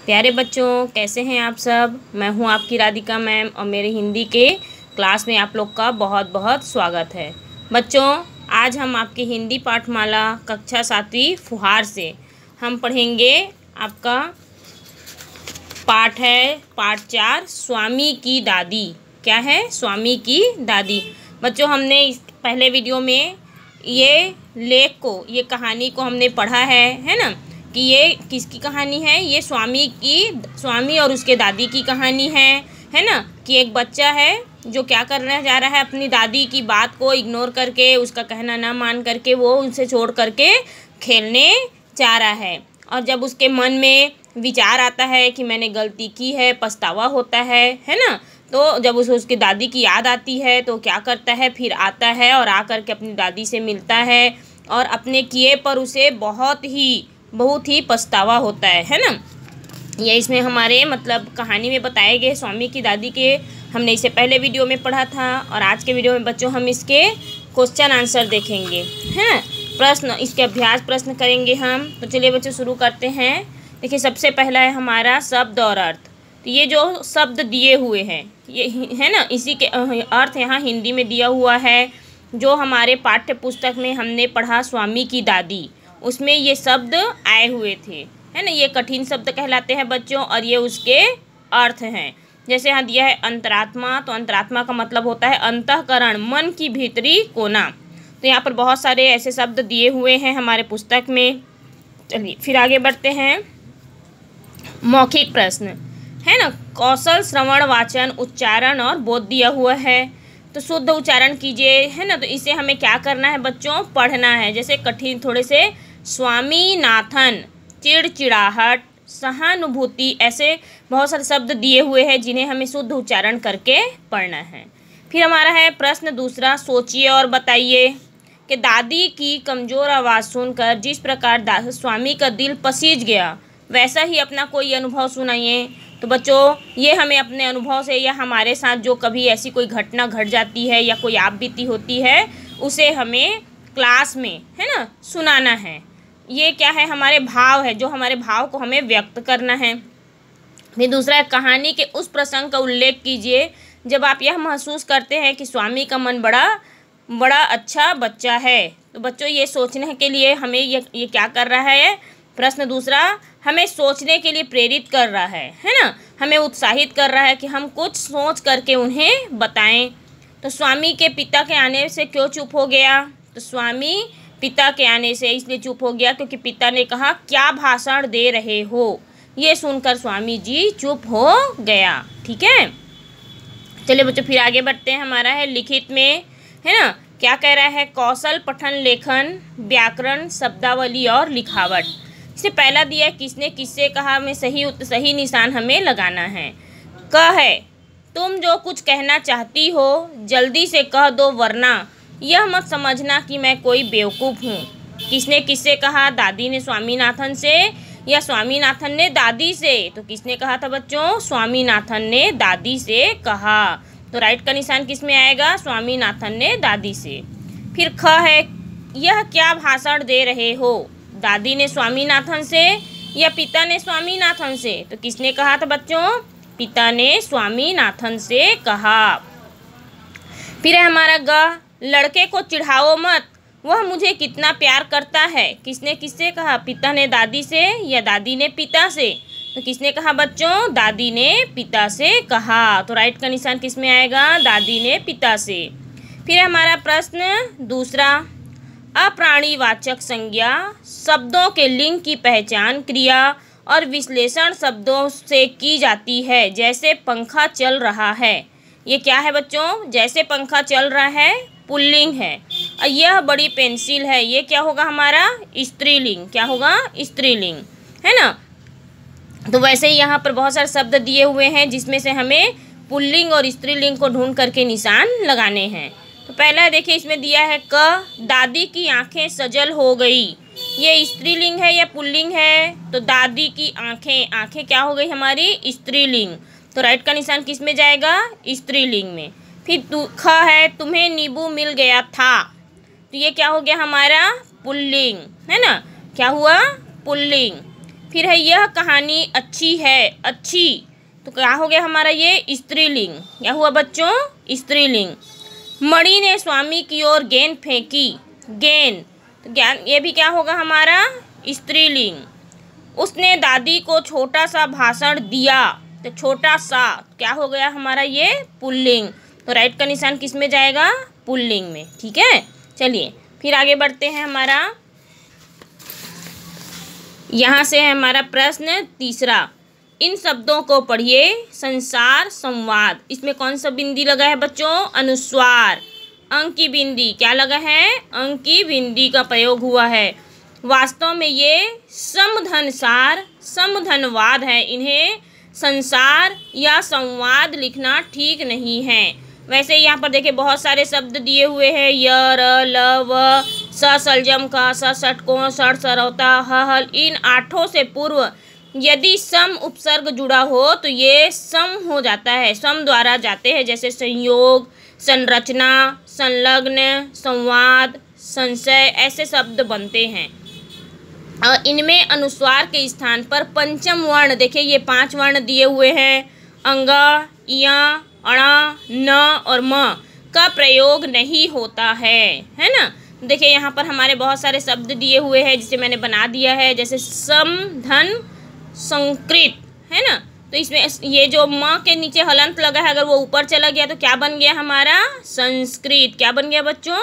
प्यारे बच्चों, कैसे हैं आप सब। मैं हूं आपकी राधिका मैम और मेरे हिंदी के क्लास में आप लोग का बहुत बहुत स्वागत है। बच्चों, आज हम आपकी हिंदी पाठमाला कक्षा 7वीं फुहार से हम पढ़ेंगे। आपका पाठ है पाठ 4, स्वामी की दादी। क्या है? स्वामी की दादी। बच्चों, हमने इस पहले वीडियो में ये कहानी को हमने पढ़ा है ना, कि ये किसकी कहानी है। ये स्वामी और उसके दादी की कहानी है ना, कि एक बच्चा है जो क्या करना चाह रहा है, अपनी दादी की बात को इग्नोर करके, उसका कहना ना मान करके वो उनसे छोड़ करके खेलने चाह रहा है। और जब उसके मन में विचार आता है कि मैंने गलती की है, पछतावा होता है ना, तो जब उसकी दादी की याद आती है तो क्या करता है, फिर आता है और आकर के अपनी दादी से मिलता है और अपने किए पर उसे बहुत ही पछतावा होता है ना। ये इसमें हमारे कहानी में बताए गए स्वामी की दादी के हमने इसे पहले वीडियो में पढ़ा था। और आज के वीडियो में बच्चों हम इसके क्वेश्चन आंसर देखेंगे, हैं प्रश्न, इसके अभ्यास प्रश्न करेंगे हम। तो चलिए बच्चों शुरू करते हैं। देखिए, सबसे पहला है हमारा शब्द और अर्थ। तो ये जो शब्द दिए हुए हैं ये है ना, इसी के अर्थ यहाँ हिंदी में दिया हुआ है। जो हमारे पाठ्य पुस्तक में हमने पढ़ा स्वामी की दादी, उसमें ये शब्द आए हुए थे, है ना। ये कठिन शब्द कहलाते हैं बच्चों, और ये उसके अर्थ हैं। जैसे यहाँ दिया है अंतरात्मा, तो अंतरात्मा का मतलब होता है अंतःकरण, मन की भीतरी कोना। तो यहाँ पर बहुत सारे ऐसे शब्द दिए हुए हैं हमारे पुस्तक में। चलिए फिर आगे बढ़ते हैं। मौखिक प्रश्न है ना, कौशल श्रवण वाचन उच्चारण और बोध दिया हुआ है। तो शुद्ध उच्चारण कीजिए, है ना। तो इसे हमें क्या करना है बच्चों, पढ़ना है। जैसे कठिन थोड़े से, स्वामीनाथन, चिड़चिड़ाहट, सहानुभूति, ऐसे बहुत सारे शब्द दिए हुए हैं जिन्हें हमें शुद्ध उच्चारण करके पढ़ना है। फिर हमारा है प्रश्न दूसरा, सोचिए और बताइए कि दादी की कमज़ोर आवाज़ सुनकर जिस प्रकार स्वामी का दिल पसीज गया, वैसा ही अपना कोई अनुभव सुनाइए। तो बच्चों, ये हमें अपने अनुभव से या हमारे साथ जो कभी ऐसी कोई घटना घट जाती है या कोई आप बीती होती है, उसे हमें क्लास में, है ना, सुनाना है। ये क्या है, हमारे भाव है, जो हमारे भाव को हमें व्यक्त करना है। फिर दूसरा है, कहानी के उस प्रसंग का उल्लेख कीजिए जब आप यह महसूस करते हैं कि स्वामी का मन बड़ा अच्छा बच्चा है। तो बच्चों, ये सोचने के लिए हमें ये क्या कर रहा है, प्रश्न दूसरा हमें सोचने के लिए प्रेरित कर रहा है ना, हमें उत्साहित कर रहा है कि हम कुछ सोच करके उन्हें बताएं। तो स्वामी के पिता के आने से क्यों चुप हो गया। तो स्वामी पिता के आने से इसलिए चुप हो गया क्योंकि पिता ने कहा क्या भाषण दे रहे हो। ये सुनकर स्वामी जी चुप हो गया। ठीक है, चलिए बच्चों फिर आगे बढ़ते हैं। हमारा है लिखित में, है ना, क्या कह रहा है, कौशल पठन लेखन, व्याकरण, शब्दावली और लिखावट। इससे पहला दिया है किसने किससे कहा, हमें सही निशान हमें लगाना है। क है, तुम जो कुछ कहना चाहती हो जल्दी से कह दो, वरना यह मत समझना कि मैं कोई बेवकूफ़ हूँ। किसने किससे कहा, दादी ने स्वामीनाथन से या स्वामीनाथन ने दादी से। तो किसने कहा था बच्चों, स्वामीनाथन ने दादी से कहा। तो राइट का निशान किस में आएगा, स्वामीनाथन ने दादी से। फिर ख है, यह क्या भाषण दे रहे हो, दादी ने स्वामीनाथन से या पिता ने स्वामीनाथन से। तो किसने कहा था बच्चों, पिता ने स्वामीनाथन से कहा। फिर है हमारा ग, लड़के को चिढ़ाओ मत, वह मुझे कितना प्यार करता है। किसने किससे कहा, पिता ने दादी से या दादी ने पिता से। तो किसने कहा बच्चों, दादी ने पिता से कहा। तो राइट का निशान किस में आएगा, दादी ने पिता से। फिर हमारा प्रश्न दूसरा, अप्राणीवाचक संज्ञा शब्दों के लिंग की पहचान, क्रिया और विश्लेषण शब्दों से की जाती है। जैसे पंखा चल रहा है, ये क्या है बच्चों, जैसे पंखा चल रहा है पुल्लिंग है। और यह बड़ी पेंसिल है, ये क्या होगा हमारा, स्त्रीलिंग। क्या होगा, स्त्रीलिंग, है ना। तो वैसे ही यहाँ पर बहुत सारे शब्द दिए हुए हैं जिसमें से हमें पुल्लिंग और स्त्रीलिंग को ढूंढ करके निशान लगाने हैं। तो पहला देखिए, इसमें दिया है क, दादी की आंखें सजल हो गई। ये स्त्रीलिंग है या पुल्लिंग है, तो दादी की आंखें, आंखें क्या हो गई हमारी, स्त्रीलिंग। तो राइट का निशान किस में जाएगा, स्त्रीलिंग में। फिर ख है, तुम्हें नींबू मिल गया था। तो ये क्या हो गया हमारा, पुल्लिंग, है ना, क्या हुआ, पुल्लिंग। फिर है यह कहानी अच्छी है, अच्छी, तो क्या हो गया हमारा ये स्त्रीलिंग। क्या हुआ बच्चों? स्त्रीलिंग। मणि ने स्वामी की ओर गेंद फेंकी, गेंद, तो ज्ञान ये भी क्या होगा हमारा? स्त्रीलिंग। उसने दादी को छोटा सा भाषण दिया, तो छोटा सा क्या हो गया हमारा ये? पुल्लिंग। तो राइट का निशान किस में जाएगा? पुल्लिंग में। ठीक है, चलिए फिर आगे बढ़ते हैं। हमारा यहाँ से है हमारा प्रश्न तीसरा, इन शब्दों को पढ़िए। संसार, संवाद, इसमें कौन सा बिंदी लगा है बच्चों? अनुस्वार। अंक की बिंदी क्या लगा है? अंक की बिंदी का प्रयोग हुआ है। वास्तव में ये समधनसार, समधनवाद है। इन्हें संसार या संवाद लिखना ठीक नहीं है। वैसे यहाँ पर देखिए बहुत सारे शब्द दिए हुए हैं, य, र, ल, व, स सलजम का, स षटकोण, षट सरौता, ह हल। इन आठों से पूर्व यदि सम उपसर्ग जुड़ा हो तो ये सम हो जाता है, सम द्वारा जाते हैं। जैसे संयोग, संरचना, संलग्न, संवाद, संशय, ऐसे शब्द बनते हैं। और इनमें अनुस्वार के स्थान पर पंचम वर्ण, देखिए ये 5 वर्ण दिए हुए हैं, अंग, य, अण, न और म का प्रयोग नहीं होता है ना। देखिए यहाँ पर हमारे बहुत सारे शब्द दिए हुए हैं जिसे मैंने बना दिया है, जैसे सम, धन, संकृत, है ना। तो इसमें ये जो म के नीचे हलंत लगा है, अगर वो ऊपर चला गया तो क्या बन गया हमारा? संस्कृत। क्या बन गया बच्चों?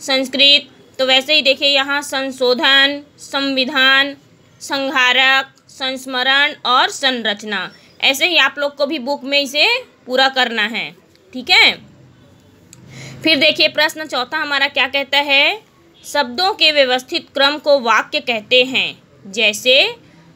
संस्कृत। तो वैसे ही देखिए यहाँ संशोधन, संविधान, संहारक, संस्मरण और संरचना, ऐसे ही आप लोग को भी बुक में इसे पूरा करना है। ठीक है, फिर देखिए प्रश्न चौथा हमारा क्या कहता है? शब्दों के व्यवस्थित क्रम को वाक्य कहते हैं। जैसे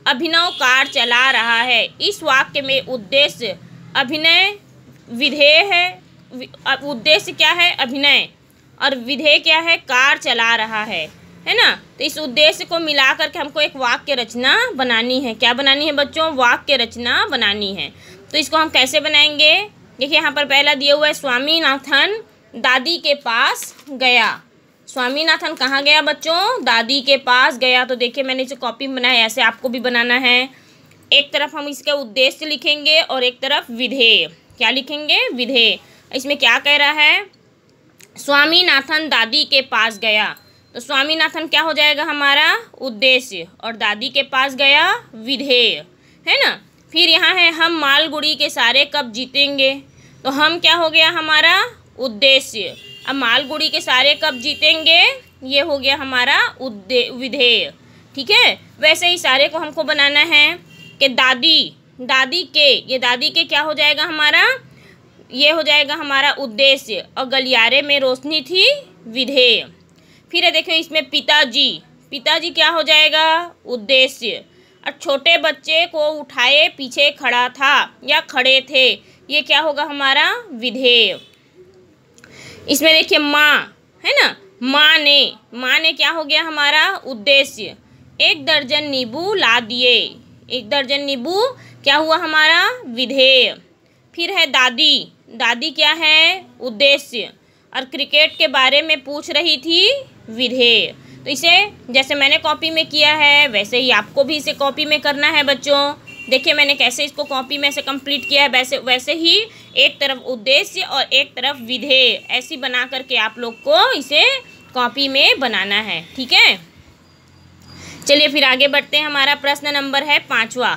अभिनव कार चला रहा है, इस वाक्य में उद्देश्य अभिनय, विधेय है। उद्देश्य क्या है? अभिनय, और विधेय क्या है? कार चला रहा है ना। तो इस उद्देश्य को मिला करके हमको एक वाक्य रचना बनानी है। क्या बनानी है बच्चों? वाक्य रचना बनानी है। तो इसको हम कैसे बनाएंगे? देखिए यहाँ पर पहला दिया हुआ है, स्वामीनाथन दादी के पास गया। स्वामीनाथन कहाँ गया बच्चों? दादी के पास गया। तो देखिए मैंने इसे कॉपी में बनाया, ऐसे आपको भी बनाना है। एक तरफ हम इसका उद्देश्य लिखेंगे और एक तरफ विधेय। क्या लिखेंगे? विधेय। इसमें क्या कह रहा है? स्वामीनाथन दादी के पास गया, तो स्वामीनाथन क्या हो जाएगा हमारा? उद्देश्य, और दादी के पास गया विधेय, है ना। फिर यहाँ है हम मालगुड़ी के सारे कप जीतेंगे, तो हम क्या हो गया हमारा? उद्देश्य। अब मालगुड़ी के सारे कप जीतेंगे, ये हो गया हमारा विधेय। ठीक है, वैसे ही सारे को हमको बनाना है कि दादी के, ये दादी के क्या हो जाएगा हमारा? ये हो जाएगा हमारा उद्देश्य, और गलियारे में रोशनी थी विधेय। फिर है देखो इसमें पिताजी क्या हो जाएगा? उद्देश्य, और छोटे बच्चे को उठाए पीछे खड़ा था या खड़े थे, ये क्या होगा हमारा? विधेय। इसमें देखिए माँ, है ना, माँ ने क्या हो गया हमारा? उद्देश्य। 1 दर्जन नींबू ला दिए, 1 दर्जन नींबू क्या हुआ हमारा? विधेय। फिर है दादी क्या है? उद्देश्य, और क्रिकेट के बारे में पूछ रही थी विधेय। तो इसे जैसे मैंने कॉपी में किया है वैसे ही आपको भी इसे कॉपी में करना है बच्चों। देखिए मैंने कैसे इसको कॉपी में से कंप्लीट किया है, वैसे ही एक तरफ उद्देश्य और एक तरफ विधेय, ऐसी बना करके आप लोग को इसे कॉपी में बनाना है। ठीक है, चलिए फिर आगे बढ़ते हैं। हमारा प्रश्न नंबर है 5वां।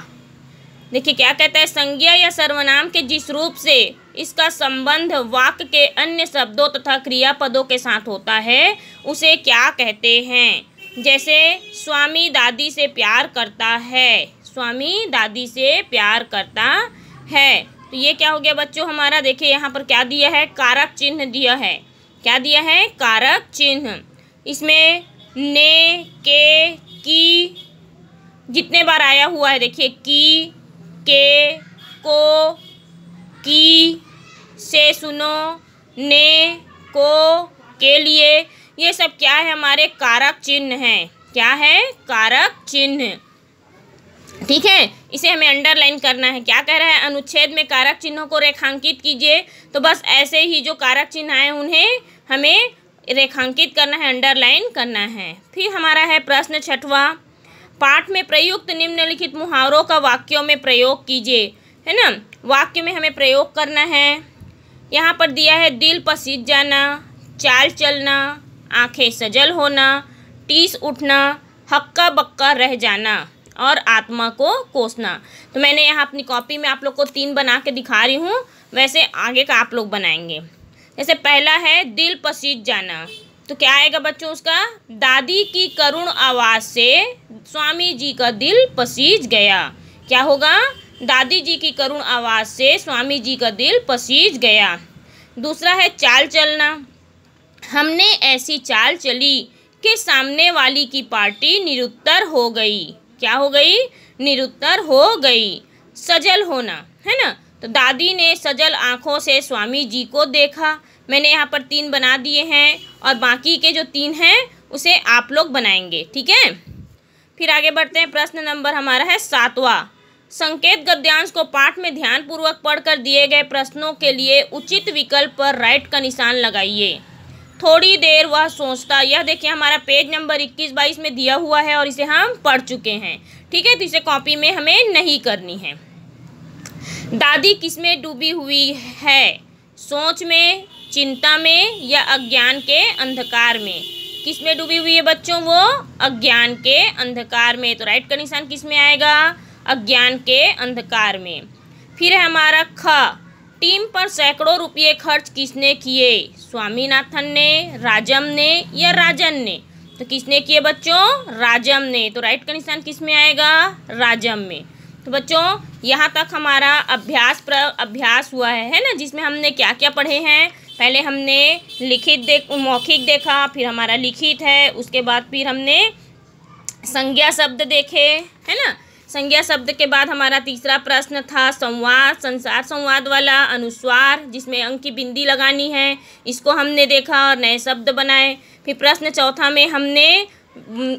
देखिए क्या कहता है? संज्ञा या सर्वनाम के जिस रूप से इसका संबंध वाक्य के अन्य शब्दों तथा क्रियापदों के साथ होता है उसे क्या कहते हैं? जैसे स्वामी दादी से प्यार करता है, स्वामी दादी से प्यार करता है, तो ये क्या हो गया बच्चों हमारा? देखिए यहाँ पर क्या दिया है? कारक चिन्ह दिया है। क्या दिया है? कारक चिन्ह। इसमें ने, के, की जितने बार आया हुआ है, देखिए की, के, को, की, से सुनो, ने, को, के लिए, ये सब क्या है? हमारे कारक चिन्ह हैं। क्या है? कारक चिन्ह। ठीक है, इसे हमें अंडरलाइन करना है। क्या कह रहा है? अनुच्छेद में कारक चिन्हों को रेखांकित कीजिए। तो बस ऐसे ही जो कारक चिन्ह आए उन्हें हमें रेखांकित करना है, अंडरलाइन करना है। फिर हमारा है प्रश्न 6वां। पाठ में प्रयुक्त निम्नलिखित मुहावरों का वाक्यों में प्रयोग कीजिए, है ना। वाक्य में हमें प्रयोग करना है। यहाँ पर दिया है दिल पसीज जाना, चाल चलना, आंखें सजल होना, टीस उठना, हक्का बक्का रह जाना और आत्मा को कोसना। तो मैंने यहाँ अपनी कॉपी में आप लोग को 3 बना के दिखा रही हूँ, वैसे आगे का आप लोग बनाएंगे। जैसे पहला है दिल पसीज जाना, तो क्या आएगा बच्चों उसका, दादी की करुण आवाज़ से स्वामी जी का दिल पसीज गया। क्या होगा, दादी जी की करुण आवाज़ से स्वामी जी का दिल पसीज गया। दूसरा है चाल चलना, हमने ऐसी चाल चली कि सामने वाली की पार्टी निरुत्तर हो गई। क्या हो गई, निरुत्तर हो गई। सजल होना, है ना, तो दादी ने सजल आँखों से स्वामी जी को देखा। मैंने यहाँ पर 3 बना दिए हैं और बाकी के जो 3 हैं उसे आप लोग बनाएंगे, ठीक है। फिर आगे बढ़ते हैं। प्रश्न नंबर हमारा है 7वां। संकेत गद्यांश को पाठ में ध्यानपूर्वक पढ़कर दिए गए प्रश्नों के लिए उचित विकल्प पर राइट का निशान लगाइए। थोड़ी देर वह सोचता, यह देखिए हमारा पेज नंबर 21-22 में दिया हुआ है और इसे हम पढ़ चुके हैं, ठीक है। तो इसे कॉपी में हमें नहीं करनी है। दादी किसमें डूबी हुई है, सोच में, चिंता में या अज्ञान के अंधकार में। किसमें डूबी हुई है बच्चों, वो अज्ञान के अंधकार में। तो राइट का निशान किस में आएगा, अज्ञान के अंधकार में। फिर है हमारा ख, टीम पर सैकड़ों रुपये खर्च किसने किए, स्वामीनाथन ने, राजम ने या राजन ने। तो किसने किए बच्चों, राजम ने। तो राइट का निशान किस में आएगा, राजम में। तो बच्चों यहाँ तक हमारा अभ्यास हुआ है ना, जिसमें हमने क्या क्या पढ़े हैं। पहले हमने मौखिक देखा, फिर हमारा लिखित है, उसके बाद फिर हमने संज्ञा शब्द देखे, है ना। संज्ञा शब्द के बाद हमारा तीसरा प्रश्न था संवाद, संसार संवाद वाला, अनुस्वार जिसमें अंक की बिंदी लगानी है, इसको हमने देखा और नए शब्द बनाए। फिर प्रश्न चौथा में हमने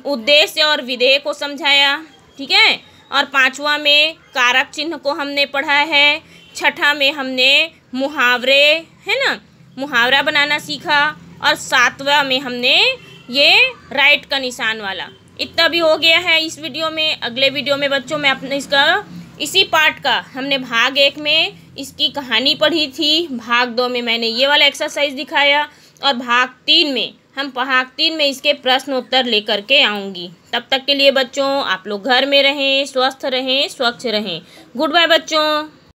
उद्देश्य और विधेय को समझाया, ठीक है। और 5वां में कारक चिन्ह को हमने पढ़ा है। 6ठा में हमने मुहावरे, है ना, मुहावरा बनाना सीखा। और 7वां में हमने ये राइट का निशान वाला। इतना भी हो गया है इस वीडियो में। अगले वीडियो में बच्चों मैं अपने इसी पार्ट का हमने भाग 1 में इसकी कहानी पढ़ी थी, भाग 2 में मैंने ये वाला एक्सरसाइज दिखाया और भाग 3 में इसके प्रश्न उत्तर लेकर के आऊँगी। तब तक के लिए बच्चों आप लोग घर में रहें, स्वस्थ रहें, स्वच्छ रहें। गुड बाय बच्चों।